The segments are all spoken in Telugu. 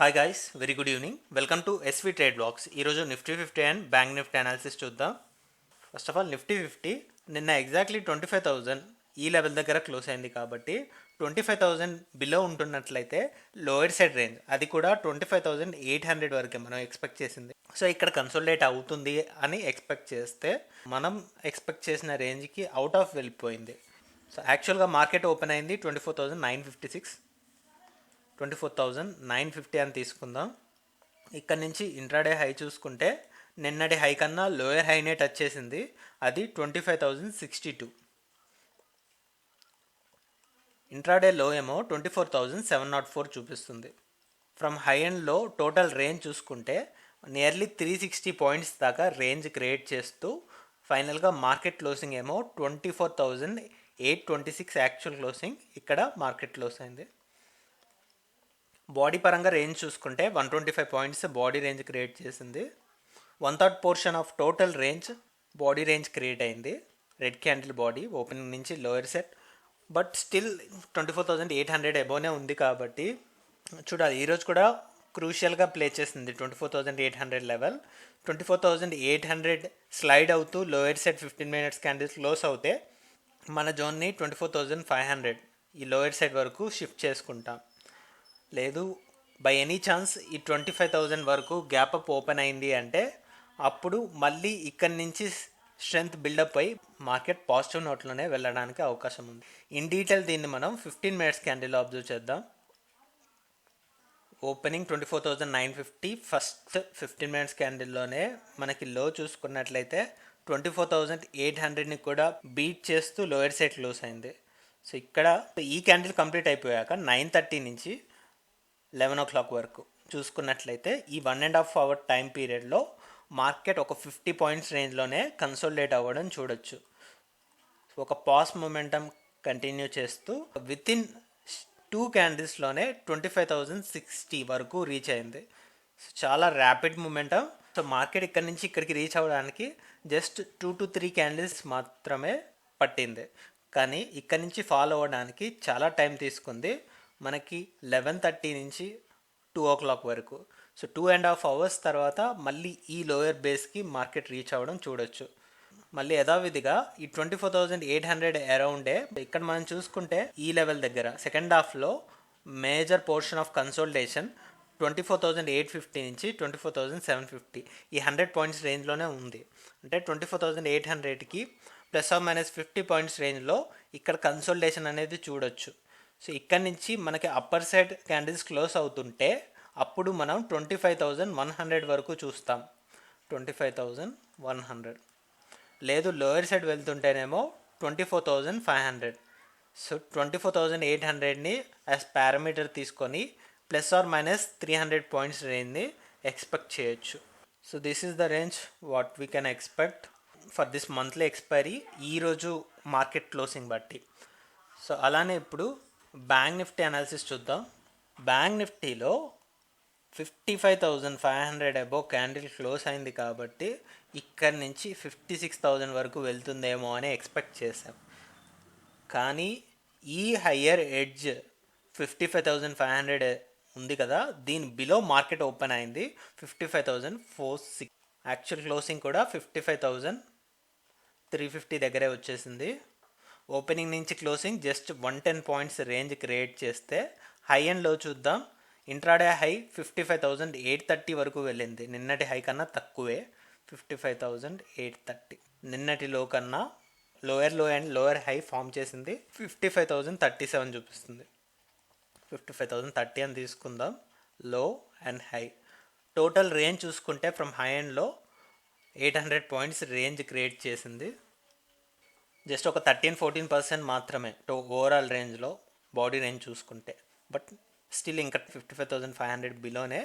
Hi guys, very good evening. Welcome to SV trade blogs. ఈరోజు Nifty 50 and Bank Nifty analysis చూద్దాం. ఫస్ట్ ఆఫ్ ఆల్ నిఫ్టీ 50 నిన్న ఎగ్జాక్ట్లీ 25,000 ఈ లెవెల్ దగ్గర క్లోజ్ అయింది కాబట్టి 25,000 బిలో ఉంటున్నట్లయితే లోయర్ సైడ్ రేంజ్ అది కూడా 25,800 వరకే మనం ఎక్స్పెక్ట్ చేసింది. సో ఇక్కడ కన్సోలిడేట్ అవుతుంది అని ఎక్స్పెక్ట్ చేస్తే మనం ఎక్స్పెక్ట్ చేసిన రేంజ్కి అవుట్ ఆఫ్ వెళ్ళిపోయింది. సో యాక్చువల్గా మార్కెట్ ఓపెన్ అయింది 24,956, 24,950 అని తీసుకుందాం. ఇక్కడ నుంచి ఇంట్రాడే హై చూసుకుంటే నిన్నటి హై కన్నా లోయర్ హైనే టచ్ చేసింది, అది 25,062. ఇంట్రాడే లో ఏమో 24,704 చూపిస్తుంది. ఫ్రమ్ హై అండ్ లో టోటల్ రేంజ్ చూసుకుంటే నియర్లీ 360 పాయింట్స్ దాకా రేంజ్ క్రియేట్ చేస్తూ ఫైనల్గా మార్కెట్ క్లోజింగ్ ఏమో 24,826 యాక్చువల్ క్లోజింగ్ ఇక్కడ మార్కెట్ క్లోజ్ అయింది. బాడీ పరంగా రేంజ్ చూసుకుంటే 125 పాయింట్స్ బాడీ రేంజ్ క్రియేట్ చేసింది. 1/3 portion of total range body range create అయింది. రెడ్ క్యాండిల్ బాడీ ఓపెనింగ్ నుంచి లోయర్ సెట్, బట్ స్టిల్ 24,800 అబోనే ఉంది కాబట్టి చూడాలి. ఈరోజు కూడా క్రూషియల్గా ప్లే చేసింది 24,800 లెవెల్. 24,800 స్లైడ్ అవుతూ lower set 15 minutes candles close అవుతే మన జోన్ని 24,500 ఈ లోయర్ సెట్ వరకు షిఫ్ట్ చేసుకుంటాం. లేదు బై ఎనీ ఛాన్స్ ఈ 25,000 వరకు గ్యాప్ అప్ ఓపెన్ అయింది అంటే అప్పుడు మళ్ళీ ఇక్కడి నుంచి స్ట్రెంగ్త్ బిల్డప్ అయి మార్కెట్ పాజిటివ్ నోట్లోనే వెళ్ళడానికి అవకాశం ఉంది. ఇన్ డీటెయిల్ దీన్ని మనం 15 మినిట్స్ క్యాండిల్లో అబ్జర్వ్ చేద్దాం. ఓపెనింగ్ 24,950, ఫస్ట్ 15 మినిట్స్ క్యాండిల్లోనే మనకి లో చూసుకున్నట్లయితే 24,800ని కూడా బీట్ చేస్తూ లోయర్ సైడ్ క్లోజ్ అయింది. సో ఇక్కడ ఈ క్యాండిల్ కంప్లీట్ అయిపోయాక 9:30 నుంచి 11 o'clock వరకు చూసుకున్నట్లయితే ఈ 1.5 hour టైం పీరియడ్లో మార్కెట్ ఒక 50 పాయింట్స్ రేంజ్లోనే కన్సోలిడేట్ అవ్వడం చూడొచ్చు. ఒక పాస్ మొమెంటం కంటిన్యూ చేస్తూ విత్ ఇన్ 2 క్యాండిల్స్లోనే 25,060 వరకు రీచ్ అయింది. సో చాలా ర్యాపిడ్ మొమెంటం. సో మార్కెట్ ఇక్కడ నుంచి ఇక్కడికి రీచ్ అవ్వడానికి జస్ట్ 2 to 3 క్యాండిల్స్ మాత్రమే పట్టింది, కానీ ఇక్కడ నుంచి ఫాలో అవ్వడానికి చాలా టైం తీసుకుంది. మనకి 11:30 నుంచి 2 o'clock వరకు. సో 2.5 hours తర్వాత మళ్ళీ ఈ లోయర్ బేస్కి మార్కెట్ రీచ్ అవ్వడం చూడొచ్చు. మళ్ళీ యథావిధిగా ఈ 24,800 అరౌండే ఇక్కడ మనం చూసుకుంటే ఈ లెవెల్ దగ్గర సెకండ్ హాఫ్లో మేజర్ పోర్షన్ ఆఫ్ కన్సోలిడేషన్ 24,850 నుంచి 24,750 ఈ 100 పాయింట్స్ రేంజ్లోనే ఉంది. అంటే 24,800కి ±50 పాయింట్స్ రేంజ్లో ఇక్కడ కన్సోలిడేషన్ అనేది చూడొచ్చు. సో ఇక్కడ నుంచి మనకి అప్పర్ సైడ్ క్యాండిల్స్ క్లోజ్ అవుతుంటే అప్పుడు మనం 25,100 వరకు చూస్తాం. 25,100 లేదు లోయర్ సైడ్ వెళ్తుంటేనేమో 24,500. సో 24,800ని యాజ్ పారామీటర్ తీసుకొని ±300 పాయింట్స్ రేంజ్ని ఎక్స్పెక్ట్ చేయొచ్చు. So this is the range what we can expect for this monthly expiry ఈరోజు మార్కెట్ క్లోజింగ్ బట్టి. సో అలానే ఇప్పుడు బ్యాంక్ నిఫ్టీ అనాలిసిస్ చూద్దాం. బ్యాంక్ నిఫ్టీలో 55,500 అబోవ్ క్యాండిల్ క్లోజ్ అయింది కాబట్టి ఇక్కడి నుంచి 56,000 వరకు వెళ్తుందేమో అని ఎక్స్పెక్ట్ చేశాం. కానీ ఈ హయ్యర్ ఎడ్జ్ 55,500 ఉంది కదా, దీని బిలో మార్కెట్ ఓపెన్ అయింది 55,046. యాక్చువల్ క్లోజింగ్ కూడా 55,350 దగ్గరే వచ్చేసింది. ఓపెనింగ్ నుంచి closing just 110 points range create చేస్తే హై అండ్ లో చూద్దాం. ఇంట్రాడే హై 55,830 వరకు వెళ్ళింది, నిన్నటి హై కన్నా తక్కువే 55,830. నిన్నటి లో కన్నా లోయర్ లో అండ్ లోయర్ హై ఫామ్ చేసింది 55,037 చూపిస్తుంది. 55,030 అని తీసుకుందాం లో అండ్ హై. టోటల్ రేంజ్ చూసుకుంటే ఫ్రమ్ హై అండ్ లో 800 పాయింట్స్ రేంజ్ క్రియేట్ చేసింది. జస్ట్ ఒక 13-14% మాత్రమే ఓవరాల్ రేంజ్లో బాడీ రేంజ్ చూసుకుంటే, బట్ స్టిల్ ఇంకా 55,500 బిలోనే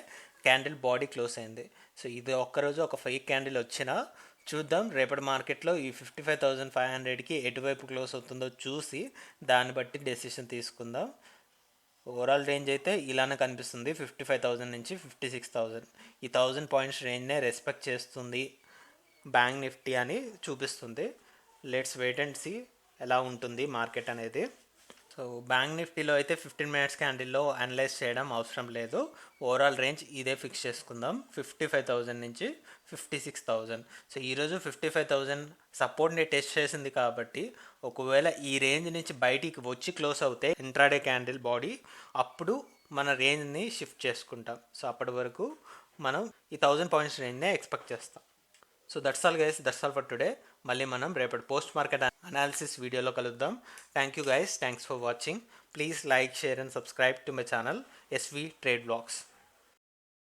క్యాండిల్ బాడీ క్లోజ్ అయింది. సో ఇది ఒక్కరోజు ఒక 5 క్యాండిల్ వచ్చినా చూద్దాం రేపటి మార్కెట్లో ఈ 55,500కి ఎటువైపు క్లోజ్ అవుతుందో చూసి దాన్ని బట్టి డెసిషన్ తీసుకుందాం. ఓవరాల్ రేంజ్ అయితే ఇలానే కనిపిస్తుంది, 55,000 నుంచి 56,000. ఈ 1000 పాయింట్స్ రేంజ్నే రెస్పెక్ట్ చేస్తుంది బ్యాంక్ నిఫ్టీ అని చూపిస్తుంది. లెట్స్ వెయిట్ అండ్ సీ ఎలా ఉంటుంది మార్కెట్ అనేది. సో బ్యాంక్ నిఫ్టీలో అయితే 15 మినిట్స్ క్యాండిల్లో అనలైజ్ చేయడం అవసరం లేదు. ఓవరాల్ రేంజ్ ఇదే ఫిక్స్ చేసుకుందాం, 55,000 నుంచి 56,000. సో ఈరోజు 55,000 సపోర్ట్ని టెస్ట్ చేసింది కాబట్టి ఒకవేళ ఈ రేంజ్ నుంచి బయటికి వచ్చి క్లోజ్ అవుతే ఇంట్రాడే క్యాండిల్ బాడీ, అప్పుడు మన రేంజ్ని షిఫ్ట్ చేసుకుంటాం. సో అప్పటి వరకు మనం ఈ 1000 పాయింట్స్ రేంజ్నే ఎక్స్పెక్ట్ చేస్తాం. So that's all guys, that's all for today. మళ్ళీ మనం రేపటి పోస్ట్ మార్కెట్ అనాలిసిస్ వీడియోలో కలుద్దాం. Thank you guys, thanks for watching. Please like, share and subscribe to my channel SV trade blogs.